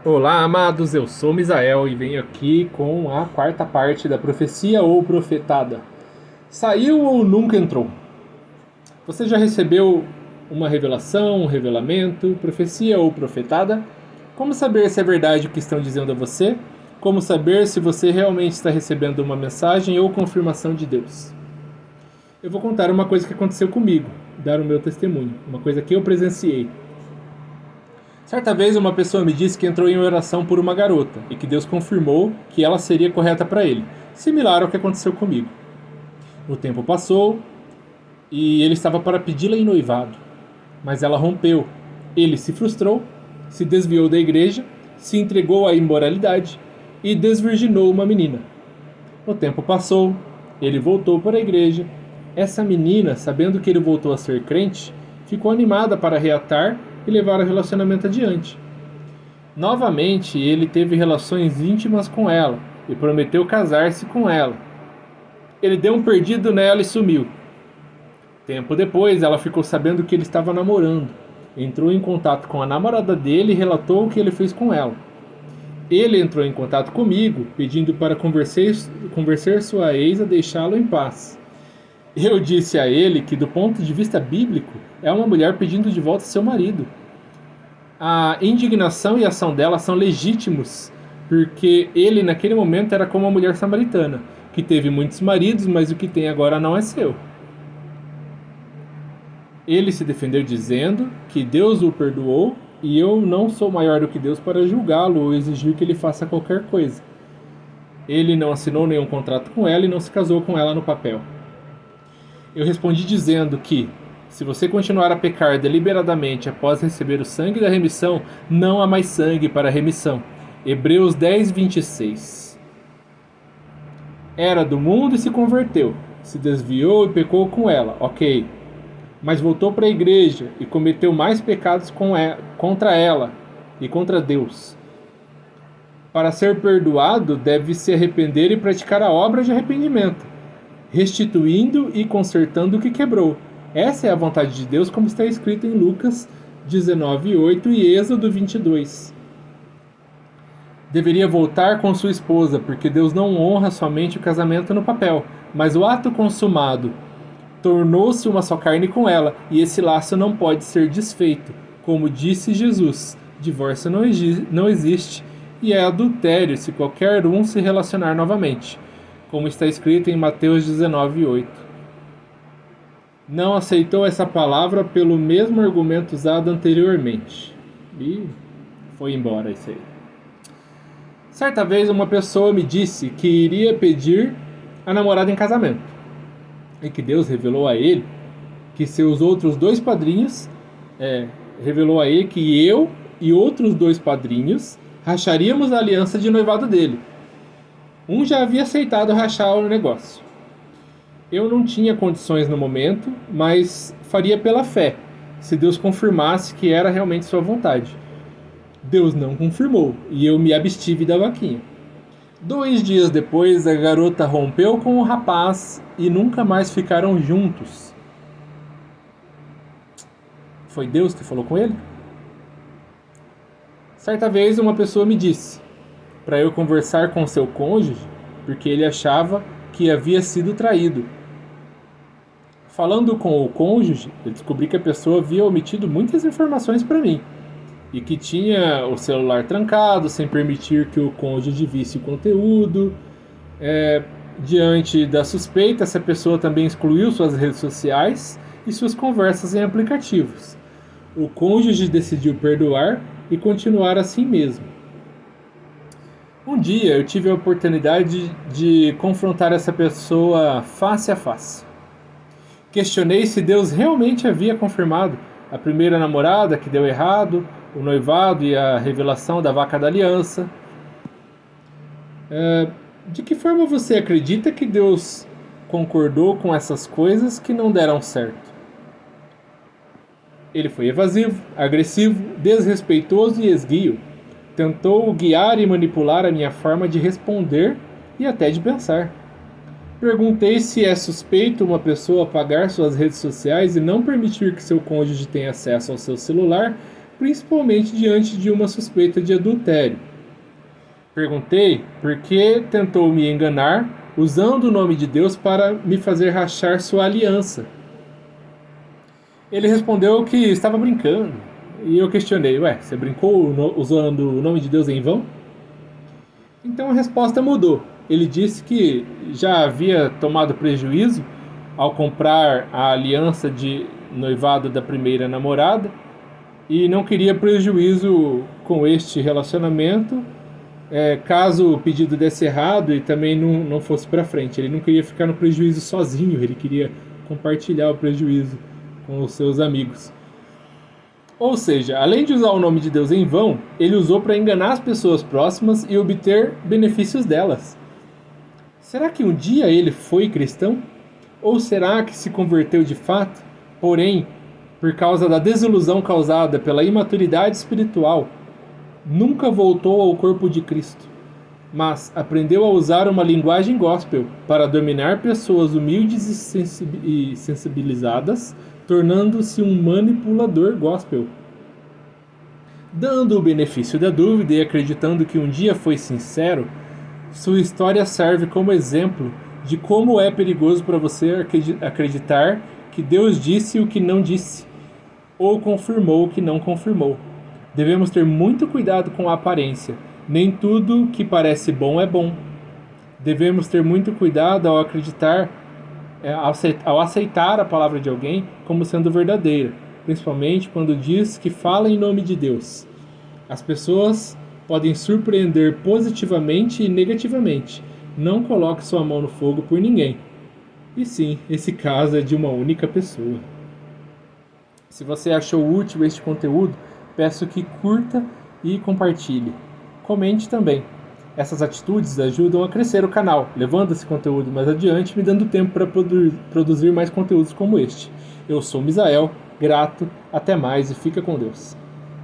Olá, amados, eu sou Misael e venho aqui com a quarta parte da profecia ou profetada. Saiu ou nunca entrou? Você já recebeu uma revelação, um revelamento, profecia ou profetada? Como saber se é verdade o que estão dizendo a você? Como saber se você realmente está recebendo uma mensagem ou confirmação de Deus? Eu vou contar uma coisa que aconteceu comigo, dar o meu testemunho, uma coisa que eu presenciei. Certa vez uma pessoa me disse que entrou em oração por uma garota e que Deus confirmou que ela seria correta para ele, similar ao que aconteceu comigo. O tempo passou e ele estava para pedi-la em noivado, mas ela rompeu. Ele se frustrou, se desviou da igreja, se entregou à imoralidade e desvirginou uma menina. O tempo passou, ele voltou para a igreja. Essa menina, sabendo que ele voltou a ser crente, ficou animada para reatar e levar o relacionamento adiante. Novamente, ele teve relações íntimas com ela e prometeu casar-se com ela. Ele deu um perdido nela e sumiu. Tempo depois, ela ficou sabendo que ele estava namorando. Entrou em contato com a namorada dele e relatou o que ele fez com ela. Ele entrou em contato comigo, pedindo para convencer sua ex a deixá-lo em paz. Eu disse a ele que, do ponto de vista bíblico, é uma mulher pedindo de volta seu marido. A indignação e a ação dela são legítimos, porque ele, naquele momento, era como a mulher samaritana, que teve muitos maridos, mas o que tem agora não é seu. Ele se defendeu dizendo que Deus o perdoou e eu não sou maior do que Deus para julgá-lo ou exigir que ele faça qualquer coisa. Ele não assinou nenhum contrato com ela e não se casou com ela no papel. Eu respondi dizendo que, se você continuar a pecar deliberadamente após receber o sangue da remissão, não há mais sangue para remissão. Hebreus 10, 26. Era do mundo e se converteu. Se desviou e pecou com ela, ok. Mas voltou para a igreja e cometeu mais pecados contra ela e contra Deus. Para ser perdoado, deve se arrepender e praticar a obra de arrependimento, restituindo e consertando o que quebrou. Essa é a vontade de Deus, como está escrito em Lucas 19:8 e Êxodo 22. Deveria voltar com sua esposa, porque Deus não honra somente o casamento no papel, mas o ato consumado. Tornou-se uma só carne com ela, e esse laço não pode ser desfeito. Como disse Jesus, divórcio não existe, e é adultério se qualquer um se relacionar novamente, como está escrito em Mateus 19:8. Não aceitou essa palavra pelo mesmo argumento usado anteriormente. E foi embora isso aí. Certa vez uma pessoa me disse que iria pedir a namorada em casamento. E que Deus revelou a ele que seus outros dois padrinhos, revelou a ele que eu e outros dois padrinhos racharíamos a aliança de noivado dele. Um já havia aceitado rachar o negócio. Eu não tinha condições no momento, mas faria pela fé, se Deus confirmasse que era realmente sua vontade. Deus não confirmou, e eu me abstive da vaquinha. 2 dias depois, a garota rompeu com o rapaz e nunca mais ficaram juntos. Foi Deus que falou com ele? Certa vez, uma pessoa me disse para eu conversar com seu cônjuge, porque ele achava que havia sido traído. Falando com o cônjuge, eu descobri que a pessoa havia omitido muitas informações para mim e que tinha o celular trancado, sem permitir que o cônjuge visse o conteúdo. Diante da suspeita, essa pessoa também excluiu suas redes sociais e suas conversas em aplicativos. O cônjuge decidiu perdoar e continuar assim mesmo. Um dia eu tive a oportunidade de confrontar essa pessoa face a face. Questionei se Deus realmente havia confirmado a primeira namorada que deu errado, o noivado e a revelação da vaca da aliança. De que forma você acredita que Deus concordou com essas coisas que não deram certo? Ele foi evasivo, agressivo, desrespeitoso e esguio. Tentou guiar e manipular a minha forma de responder e até de pensar. Perguntei se é suspeito uma pessoa apagar suas redes sociais e não permitir que seu cônjuge tenha acesso ao seu celular, principalmente diante de uma suspeita de adultério. Perguntei por que tentou me enganar usando o nome de Deus para me fazer rachar sua aliança. Ele respondeu que estava brincando. E eu questionei, você brincou usando o nome de Deus em vão? Então a resposta mudou. Ele disse que já havia tomado prejuízo ao comprar a aliança de noivado da primeira namorada e não queria prejuízo com este relacionamento, caso o pedido desse errado e também não fosse para frente. Ele não queria ficar no prejuízo sozinho, ele queria compartilhar o prejuízo com os seus amigos. Ou seja, além de usar o nome de Deus em vão, ele usou para enganar as pessoas próximas e obter benefícios delas. Será que um dia ele foi cristão? Ou será que se converteu de fato, porém, por causa da desilusão causada pela imaturidade espiritual, nunca voltou ao corpo de Cristo, mas aprendeu a usar uma linguagem gospel para dominar pessoas humildes e sensibilizadas, tornando-se um manipulador gospel? Dando o benefício da dúvida e acreditando que um dia foi sincero, sua história serve como exemplo de como é perigoso para você acreditar que Deus disse o que não disse, ou confirmou o que não confirmou. Devemos ter muito cuidado com a aparência. Nem tudo que parece bom é bom. Devemos ter muito cuidado ao acreditar, ao aceitar a palavra de alguém como sendo verdadeira, principalmente quando diz que fala em nome de Deus. As pessoas podem surpreender positivamente e negativamente. Não coloque sua mão no fogo por ninguém. E sim, esse caso é de uma única pessoa. Se você achou útil este conteúdo, peço que curta e compartilhe. Comente também. Essas atitudes ajudam a crescer o canal, levando esse conteúdo mais adiante, me dando tempo para produzir mais conteúdos como este. Eu sou Misael, grato, até mais e fica com Deus.